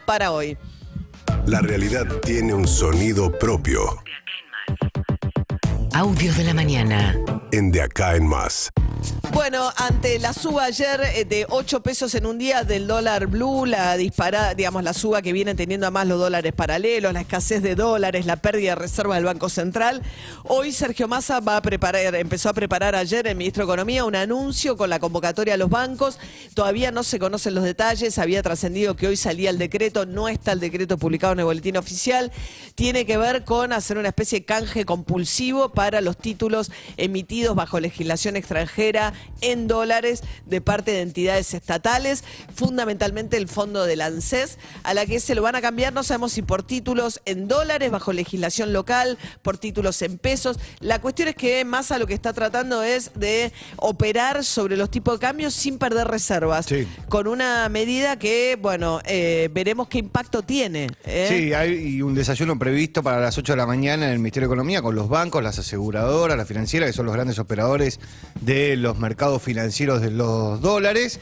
para hoy. La realidad tiene un sonido propio. Audios de la mañana. En De Acá en Más. Bueno, ante la suba ayer de 8 pesos en un día del dólar blue, la disparada, digamos, la suba que vienen teniendo a más los dólares paralelos, la escasez de dólares, la pérdida de reserva del Banco Central, hoy Sergio Massa empezó a preparar ayer, el ministro de Economía, un anuncio con la convocatoria a los bancos. Todavía no se conocen los detalles, había trascendido que hoy salía el decreto, no está el decreto publicado en el boletín oficial. Tiene que ver con hacer una especie de canje compulsivo para los títulos emitidos bajo legislación extranjera en dólares de parte de entidades estatales, fundamentalmente el fondo del ANSES, a la que se lo van a cambiar, no sabemos si por títulos en dólares bajo legislación local, por títulos en pesos. La cuestión es que Massa lo que está tratando es de operar sobre los tipos de cambios sin perder reservas, sí, con una medida que, bueno, veremos qué impacto tiene. Sí, hay un desayuno previsto para las 8 de la mañana en el Ministerio de Economía con los bancos, las aseguradoras, las financieras, que son los grandes operadores de los mercados financieros de los dólares,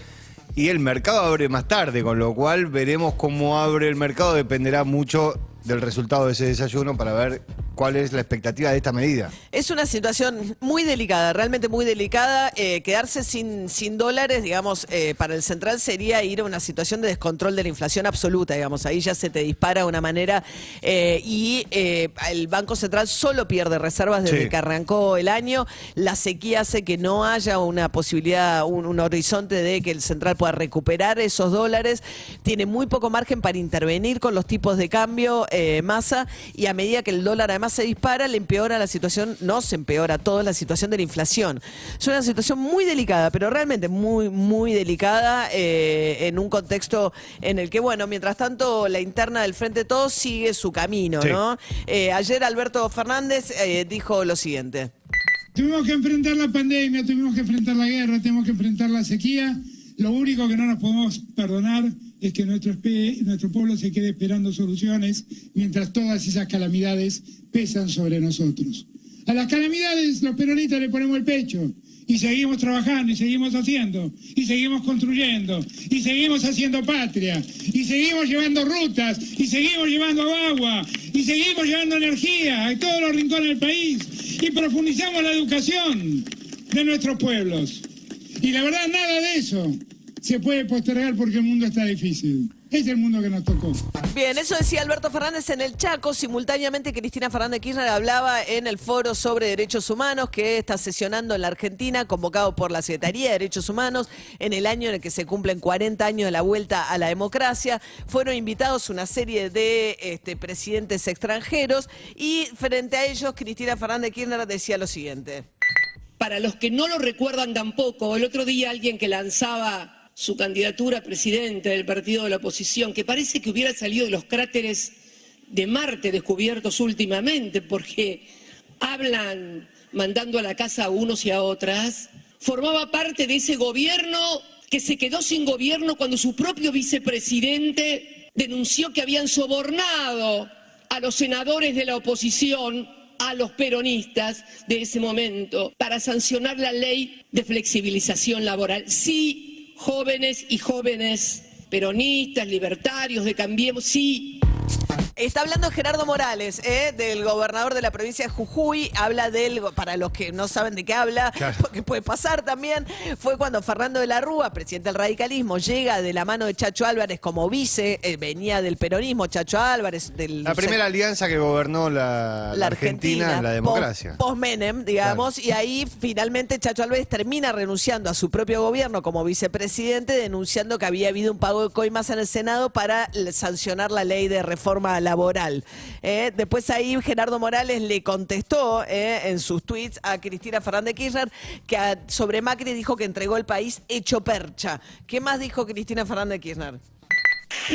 y el mercado abre más tarde, con lo cual veremos cómo abre el mercado, dependerá mucho del resultado de ese desayuno para ver cuál es la expectativa de esta medida. Es una situación muy delicada, realmente muy delicada. Quedarse sin dólares, digamos, para el central sería ir a una situación de descontrol de la inflación absoluta, digamos. Ahí ya se te dispara de una manera y el Banco Central solo pierde reservas desde que arrancó el año. La sequía hace que no haya una posibilidad, un horizonte de que el central pueda recuperar esos dólares. Tiene muy poco margen para intervenir con los tipos de cambio, Massa, y a medida que el dólar además se dispara, le empeora la situación, no se empeora todo, la situación de la inflación. Es una situación muy delicada, pero realmente muy, muy delicada, en un contexto en el que, bueno, mientras tanto la interna del Frente de Todos sigue su camino, ¿no? Ayer Alberto Fernández dijo lo siguiente. Tuvimos que enfrentar la pandemia, tuvimos que enfrentar la guerra, tenemos que enfrentar la sequía. Lo único que no nos podemos perdonar es que nuestro pueblo se quede esperando soluciones mientras todas esas calamidades pesan sobre nosotros. A las calamidades los peronistas le ponemos el pecho y seguimos trabajando y seguimos haciendo y seguimos construyendo y seguimos haciendo patria y seguimos llevando rutas y seguimos llevando agua y seguimos llevando energía a todos los rincones del país y profundizamos la educación de nuestros pueblos. Y la verdad, nada de eso se puede postergar porque el mundo está difícil. Es el mundo que nos tocó. Bien, eso decía Alberto Fernández en el Chaco. Simultáneamente, Cristina Fernández de Kirchner hablaba en el Foro sobre Derechos Humanos que está sesionando en la Argentina, convocado por la Secretaría de Derechos Humanos, en el año en el que se cumplen 40 años de la vuelta a la democracia. Fueron invitados una serie de presidentes extranjeros y frente a ellos, Cristina Fernández de Kirchner decía lo siguiente. Para los que no lo recuerdan tampoco, el otro día alguien que lanzaba su candidatura a presidente del partido de la oposición, que parece que hubiera salido de los cráteres de Marte descubiertos últimamente, porque hablan mandando a la casa a unos y a otras, formaba parte de ese gobierno que se quedó sin gobierno cuando su propio vicepresidente denunció que habían sobornado a los senadores de la oposición, a los peronistas de ese momento, para sancionar la ley de flexibilización laboral. Sí, jóvenes y jóvenes peronistas, libertarios, de Cambiemos, sí. Está hablando Gerardo Morales, del gobernador de la provincia de Jujuy. Habla del, para los que no saben de qué habla, claro, porque puede pasar también, fue cuando Fernando de la Rúa, presidente del radicalismo, llega de la mano de Chacho Álvarez como vice, venía del peronismo, Chacho Álvarez. La primera alianza que gobernó la Argentina en la democracia. Post-Menem, digamos, claro. Y ahí finalmente Chacho Álvarez termina renunciando a su propio gobierno como vicepresidente, denunciando que había habido un pago de coimas en el Senado para sancionar la ley de reforma laboral. Después ahí Gerardo Morales le contestó en sus tweets a Cristina Fernández de Kirchner que sobre Macri dijo que entregó el país hecho percha. ¿Qué más dijo Cristina Fernández de Kirchner?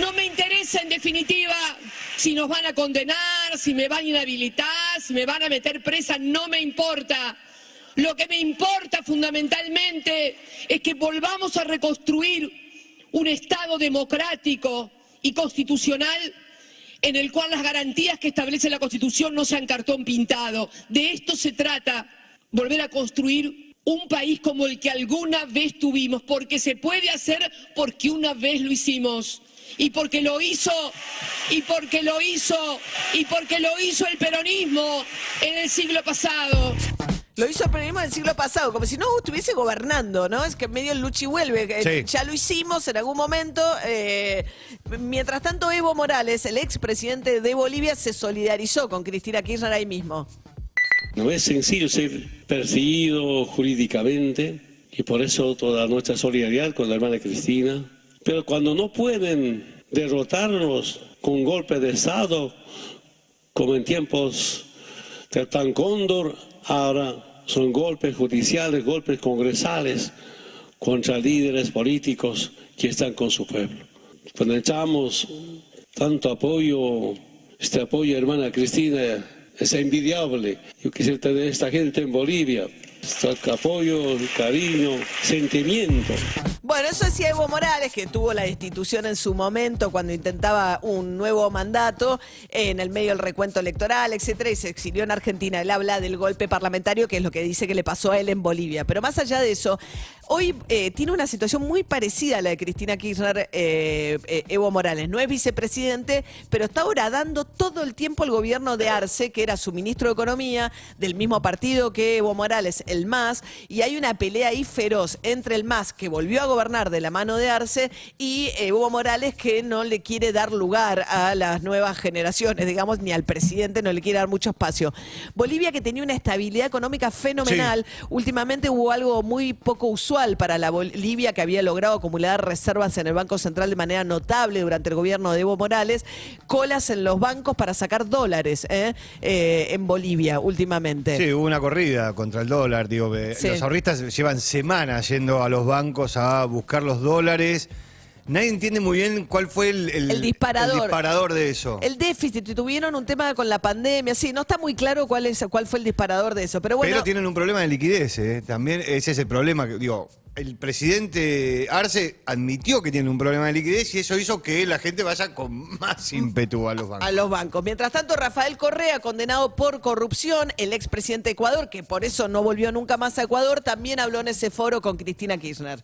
No me interesa, en definitiva, si nos van a condenar, si me van a inhabilitar, si me van a meter presa, no me importa. Lo que me importa fundamentalmente es que volvamos a reconstruir un Estado democrático y constitucional en el cual las garantías que establece la Constitución no sean cartón pintado. De esto se trata, volver a construir un país como el que alguna vez tuvimos, porque se puede hacer, porque una vez lo hicimos. y porque lo hizo el peronismo en el siglo pasado. Lo hizo el peronismo del siglo pasado, como si no estuviese gobernando, ¿no? Es que medio el luchi vuelve. Sí. Ya lo hicimos en algún momento. Mientras tanto, Evo Morales, el expresidente de Bolivia, se solidarizó con Cristina Kirchner ahí mismo. No es sencillo ser perseguido jurídicamente y por eso toda nuestra solidaridad con la hermana Cristina. Pero cuando no pueden derrotarnos con golpe de Estado, como en tiempos del Plan Cóndor, ahora son golpes judiciales, golpes congresales contra líderes políticos que están con su pueblo. Cuando echamos tanto apoyo, este apoyo, hermana Cristina, es envidiable. Yo quisiera tener esta gente en Bolivia. Apoyo, cariño, sentimiento. Bueno, eso decía Evo Morales, que tuvo la destitución en su momento cuando intentaba un nuevo mandato en el medio del recuento electoral, etcétera, y se exilió en Argentina. Él habla del golpe parlamentario, que es lo que dice que le pasó a él en Bolivia. Pero más allá de eso, hoy tiene una situación muy parecida a la de Cristina Kirchner, Evo Morales. No es vicepresidente, pero está horadando todo el tiempo el gobierno de Arce, que era su ministro de Economía, del mismo partido que Evo Morales, el MAS, y hay una pelea ahí feroz entre el MAS, que volvió a gobernar de la mano de Arce, y Evo Morales, que no le quiere dar lugar a las nuevas generaciones, digamos, ni al presidente, no le quiere dar mucho espacio. Bolivia, que tenía una estabilidad económica fenomenal, sí. Últimamente hubo algo muy poco usual para la Bolivia, que había logrado acumular reservas en el Banco Central de manera notable durante el gobierno de Evo Morales, colas en los bancos para sacar dólares en Bolivia últimamente. Sí, hubo una corrida contra el dólar, digo, sí. Los ahorristas llevan semanas yendo a los bancos a buscar los dólares. Nadie entiende muy bien cuál fue el disparador de eso. El déficit, tuvieron un tema con la pandemia, sí, no está muy claro cuál fue el disparador de eso, pero bueno. Pero tienen un problema de liquidez, también ese es el problema, digo, el presidente Arce admitió que tiene un problema de liquidez y eso hizo que la gente vaya con más ímpetu a los bancos. A los bancos. Mientras tanto, Rafael Correa, condenado por corrupción, el expresidente de Ecuador, que por eso no volvió nunca más a Ecuador, también habló en ese foro con Cristina Kirchner.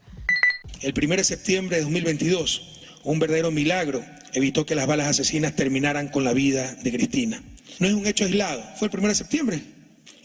El 1 de septiembre de 2022, un verdadero milagro evitó que las balas asesinas terminaran con la vida de Cristina. No es un hecho aislado, fue el 1 de septiembre,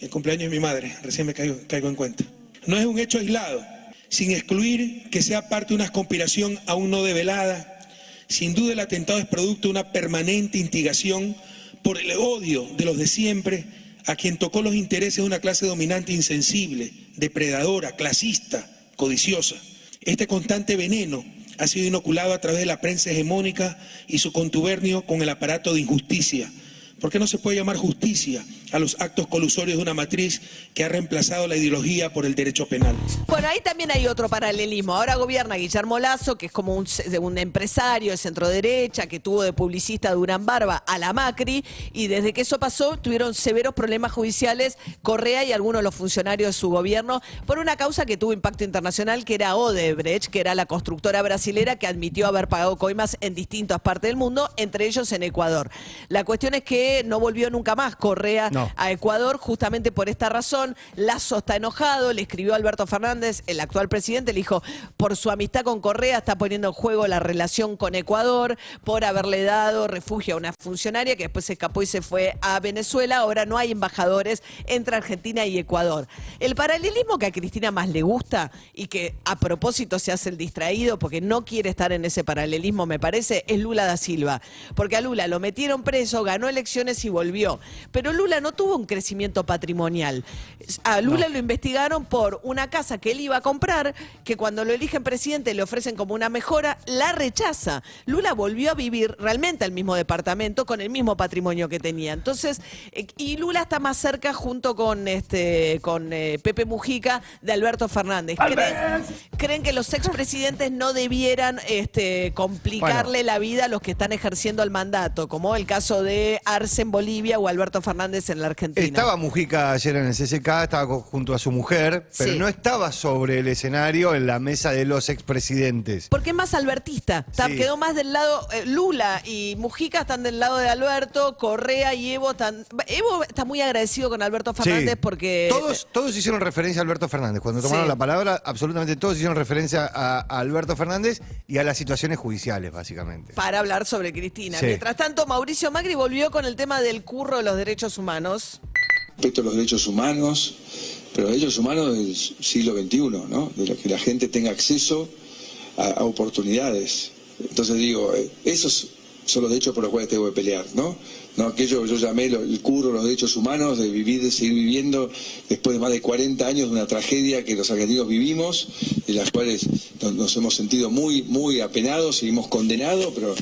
el cumpleaños de mi madre, recién me caigo en cuenta. No es un hecho aislado, sin excluir que sea parte de una conspiración aún no develada. Sin duda el atentado es producto de una permanente instigación por el odio de los de siempre, a quien tocó los intereses de una clase dominante insensible, depredadora, clasista, codiciosa. Este constante veneno ha sido inoculado a través de la prensa hegemónica y su contubernio con el aparato de injusticia. ¿Por qué no se puede llamar justicia a los actos colusorios de una matriz que ha reemplazado la ideología por el derecho penal? Bueno, ahí también hay otro paralelismo. Ahora gobierna Guillermo Lasso, que es como un empresario de centro-derecha, que tuvo de publicista Durán Barba a la Macri, y desde que eso pasó tuvieron severos problemas judiciales Correa y algunos de los funcionarios de su gobierno por una causa que tuvo impacto internacional, que era Odebrecht, que era la constructora brasilera que admitió haber pagado coimas en distintas partes del mundo, entre ellos en Ecuador. La cuestión es que no volvió nunca más Correa a Ecuador, justamente por esta razón. Lasso está enojado, le escribió a Alberto Fernández, el actual presidente, le dijo, por su amistad con Correa está poniendo en juego la relación con Ecuador, por haberle dado refugio a una funcionaria que después se escapó y se fue a Venezuela. Ahora no hay embajadores entre Argentina y Ecuador. El paralelismo que a Cristina más le gusta y que a propósito se hace el distraído porque no quiere estar en ese paralelismo, me parece, es Lula da Silva. Porque a Lula lo metieron preso, ganó elecciones y volvió. Pero Lula no tuvo un crecimiento patrimonial. A Lula lo investigaron por una casa que él iba a comprar, que cuando lo eligen presidente le ofrecen como una mejora, la rechaza. Lula volvió a vivir realmente al mismo departamento con el mismo patrimonio que tenía. Entonces, y Lula está más cerca junto con Pepe Mujica de Alberto Fernández. ¿Creen que los expresidentes no debieran complicarle la vida a los que están ejerciendo el mandato? Como el caso de Arce Arce en Bolivia o Alberto Fernández en la Argentina. Estaba Mujica ayer en el CCK, estaba junto a su mujer, pero Sí. no estaba sobre el escenario en la mesa de los expresidentes. Porque es más albertista. Sí. Quedó más del lado. Lula y Mujica están del lado de Alberto, Correa y Evo están. Evo está muy agradecido con Alberto Fernández Sí. porque. Todos hicieron referencia a Alberto Fernández. Cuando tomaron Sí. la palabra, absolutamente todos hicieron referencia a Alberto Fernández y a las situaciones judiciales, básicamente. Para hablar sobre Cristina. Sí. Mientras tanto, Mauricio Macri volvió con el tema del curro de los derechos humanos. Respeto a los derechos humanos, pero derechos humanos del siglo XXI, ¿no? De lo que la gente tenga acceso a oportunidades. Entonces digo, esos son los derechos por los cuales tengo que pelear, ¿no? No aquello que yo llamé el curro, los derechos humanos, de vivir, de seguir viviendo después de más de 40 años de una tragedia que los argentinos vivimos, en las cuales nos hemos sentido muy, muy apenados, seguimos condenados, pero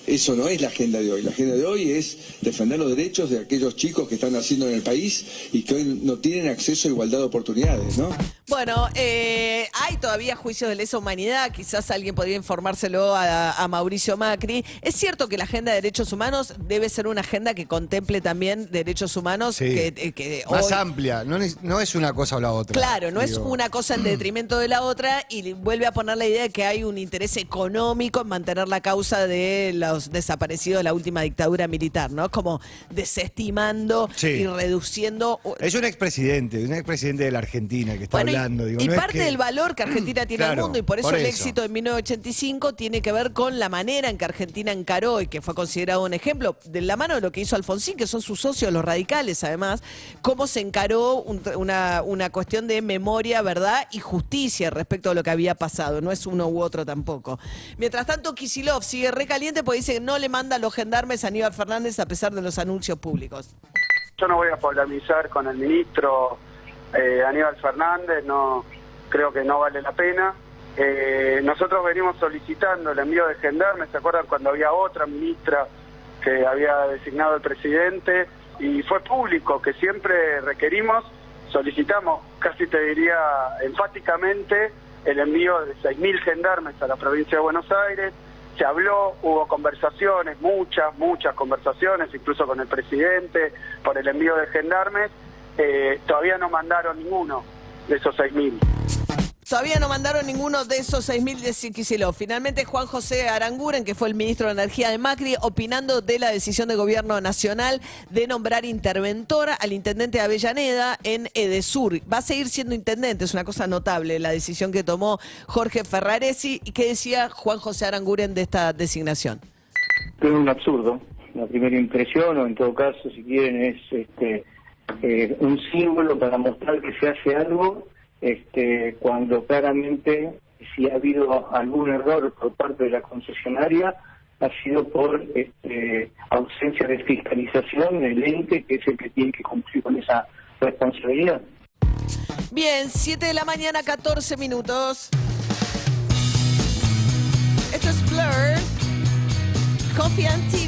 eso no es la agenda de hoy. La agenda de hoy es defender los derechos de aquellos chicos que están naciendo en el país y que hoy no tienen acceso a igualdad de oportunidades, ¿no? Bueno, hay todavía juicios de lesa humanidad, quizás alguien podría informárselo a Mauricio Macri. Es cierto que la agenda de derechos humanos debe ser una agenda que contemple también derechos humanos Sí. que Más hoy, amplia, no es una cosa o la otra. claro, no es Digo, una cosa en detrimento de la otra y vuelve a poner la idea de que hay un interés económico en mantener la causa de los desaparecidos de la última dictadura militar, ¿no? Como desestimando Sí. y reduciendo. Es un expresidente de la Argentina que está Bueno, hablando. Digo, y no es parte que- del valor que Argentina tiene al Claro, mundo y por eso por el eso. éxito de 1985 tiene que ver con la manera en que Argentina encaró y que fue considerado un ejemplo de la mano de lo que hizo Alfonsín, que son sus socios los radicales además, cómo se encaró una cuestión de memoria, verdad y justicia respecto a lo que había pasado, no es uno u otro tampoco. Mientras tanto, Kicillof sigue recaliente porque dice que no le manda a los gendarmes a Aníbal Fernández a pesar de los anuncios públicos. Yo no voy a polemizar con el ministro Aníbal Fernández, no creo que no vale la pena. Nosotros venimos solicitando el envío de gendarmes, ¿se acuerdan cuando había otra ministra que había designado el presidente? Y fue público que siempre requerimos, solicitamos, casi te diría enfáticamente, el envío de 6.000 gendarmes a la provincia de Buenos Aires. Se habló, hubo conversaciones, muchas conversaciones, incluso con el presidente, por el envío de gendarmes. Todavía no mandaron ninguno de esos 6.000. Todavía no mandaron ninguno de esos 6.000 de Kicillof. Finalmente, Juan José Aranguren, que fue el ministro de Energía de Macri, opinando de la decisión del gobierno nacional de nombrar interventor al intendente de Avellaneda en Edesur. Va a seguir siendo intendente, es una cosa notable la decisión que tomó Jorge Ferraresi. ¿Y qué decía Juan José Aranguren de esta designación? Es un absurdo. La primera impresión, o en todo caso, si quieren, es un símbolo para mostrar que se hace algo cuando claramente, si ha habido algún error por parte de la concesionaria, ha sido por ausencia de fiscalización del ente, que es el que tiene que cumplir con esa responsabilidad. Bien, 7 de la mañana, 14 minutos. Esto es Blur, Coffee and TV.